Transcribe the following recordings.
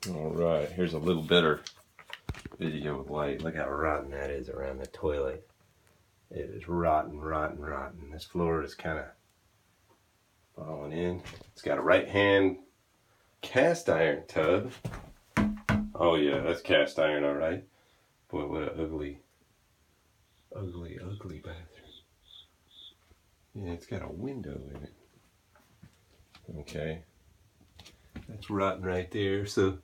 All right, here's a little better video of light. Look how rotten that is around the toilet. It is rotten, rotten, rotten. This floor is kind of falling in. It's got a right-hand cast iron tub. Oh yeah, that's cast iron, all right. Boy, what an ugly, ugly, ugly bathroom. Yeah, it's got a window in it. Okay, that's rotten right there. So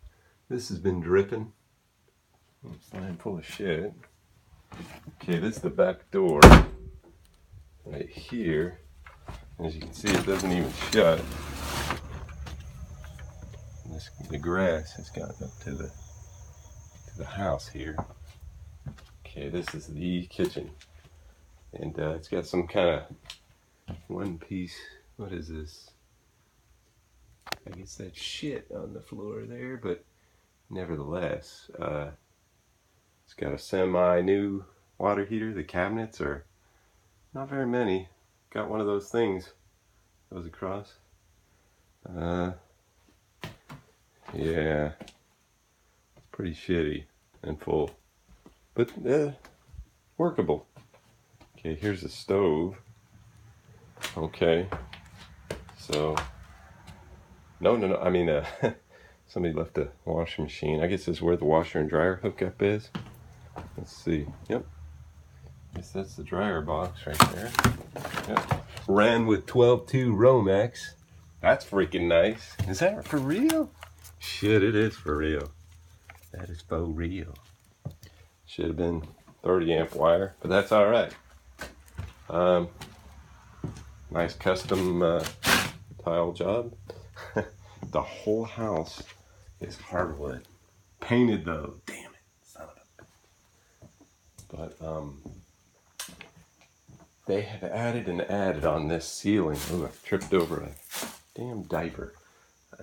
this has been dripping. It's lying full of shit. Okay, this is the back door right here. As you can see, it doesn't even shut. The grass has gotten up to the house here. Okay, this is the kitchen, and it's got some kind of one piece. What is this? I guess that's shit on the floor there, but nevertheless, it's got a semi-new water heater. The cabinets are not very many. Got one of those things goes across. Yeah, it's pretty shitty and full, but workable. Okay, here's the stove. Okay, so no, I mean somebody left a washing machine. I guess this is where the washer and dryer hookup is. Let's see. Yep, I guess that's the dryer box right there. Yep, ran with 12.2 Romex. That's freaking nice. Is that for real? Shit, it is for real. That is for real. Should have been 30 amp wire, but that's all right. Nice custom tile job. The whole house is hardwood. Painted though. Damn it, son of a. But they have added and added on this ceiling. Ooh, I tripped over a damn diaper.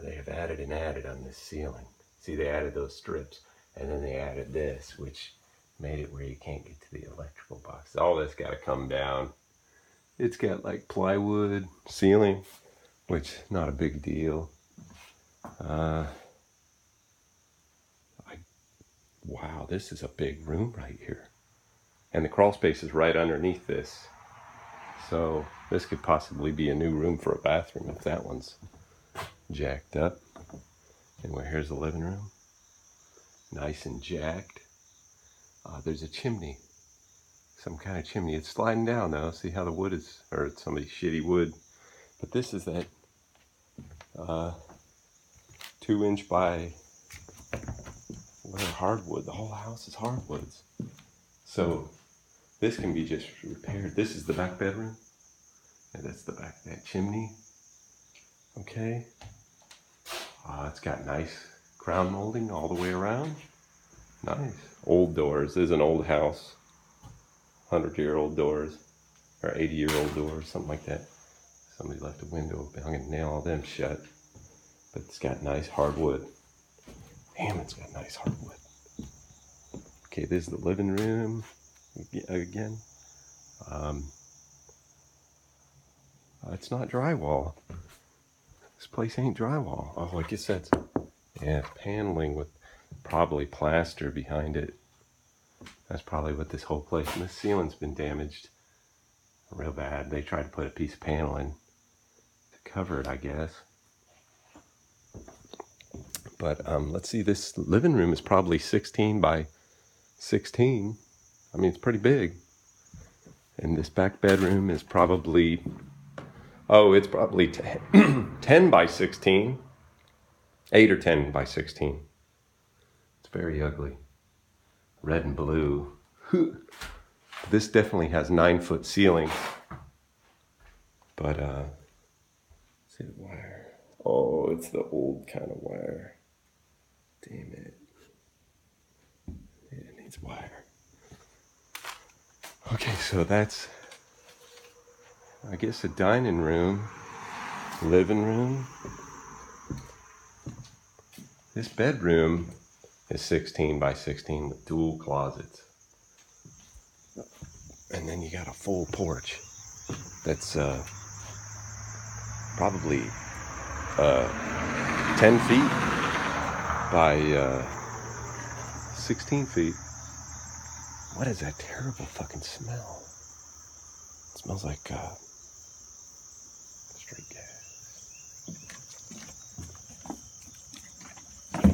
They have added and added on this ceiling. See, they added those strips, and then they added this, which made it where you can't get to the electrical box. All this got to come down. It's got like plywood ceiling, which not a big deal. Wow, this is a big room right here. And the crawl space is right underneath this. So this could possibly be a new room for a bathroom if that one's jacked up. Anyway, here's the living room. Nice and jacked. There's a chimney. Some kind of chimney. It's sliding down now. See how the wood is, or it's somebody's shitty wood. But this is that 2-inch by hardwood. The whole house is hardwoods. So this can be just repaired. This is the back bedroom. And that's the back of that chimney. Okay. It's got nice crown molding all the way around. Nice. Old doors. This is an old house. 100-year-old doors. Or 80-year-old doors. Something like that. Somebody left a window open. I'm going to nail all them shut. But it's got nice hardwood. Damn, it's got nice hardwood. Okay, this is the living room. Again. It's not drywall. This place ain't drywall. Oh, I guess that's, yeah, paneling with probably plaster behind it. That's probably what this whole place, and this ceiling's been damaged real bad. They tried to put a piece of paneling to cover it, I guess. But let's see, this living room is probably 16 by 16. I mean, it's pretty big. And this back bedroom is probably, it's probably 10 by 16. 8 or 10 by 16. It's very ugly. Red and blue. This definitely has 9-foot ceilings. But, see the wire. Oh, it's the old kind of wire. Damn it. It needs wire. Okay, so that's, I guess, a dining room, living room. This bedroom is 16 by 16 with dual closets. And then you got a full porch that's probably 10 feet by 16 feet. What is that terrible fucking smell? It smells like straight gas.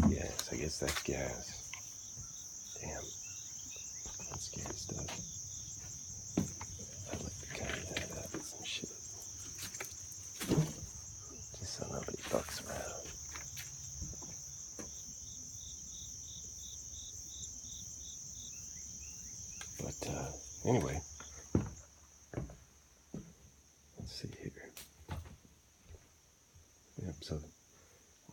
Yes, I guess that's gas. Damn, that's scary stuff. I'd like to cover that up with some shit, just so nobody fucks around. But anyway, let's see here. Yep, so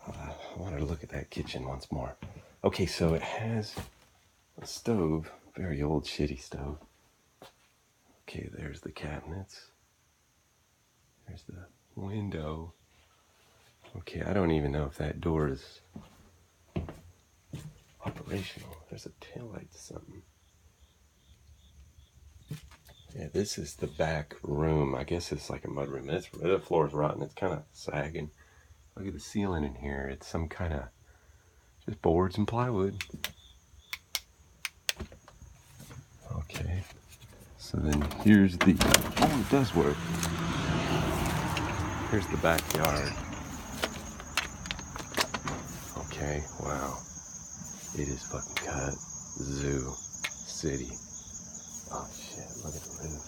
I wanted to look at that kitchen once more. Okay, so it has a stove, very old shitty stove. Okay, there's the cabinets. There's the window. Okay, I don't even know if that door is operational. There's a taillight to something. Yeah, this is the back room. I guess it's like a mud room. The floor is rotten. It's kind of sagging. Look at the ceiling in here. It's some kind of just boards and plywood. Okay. So then here's the... Oh, it does work. Here's the backyard. Okay, wow. It is fucking cut. Zoo. City. Oh shit, look at the roof.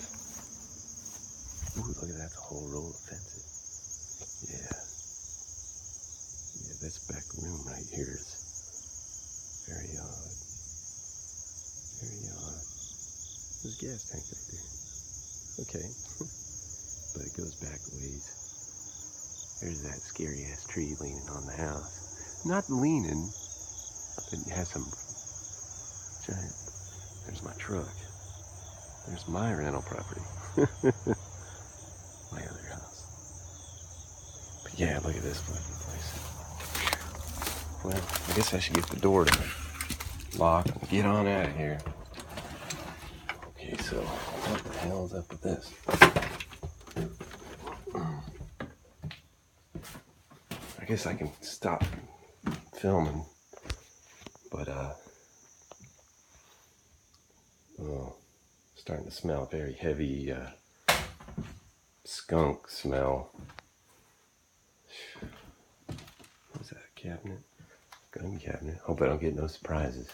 Ooh, look at that, the whole row of fences. Yeah. Yeah, this back room right here is very odd. Very odd. There's a gas tank right there. Okay. But it goes back a ways. There's that scary ass tree leaning on the house. Not leaning, but it has some giant... There's my truck. There's my rental property. My other house. But yeah, look at this fucking place. Well, I guess I should get the door to lock and get on out of here. Okay, so what the hell is up with this? I guess I can stop filming, but oh, starting to smell very heavy skunk smell. What's that, a cabinet? Gun cabinet. Hope I don't get no surprises.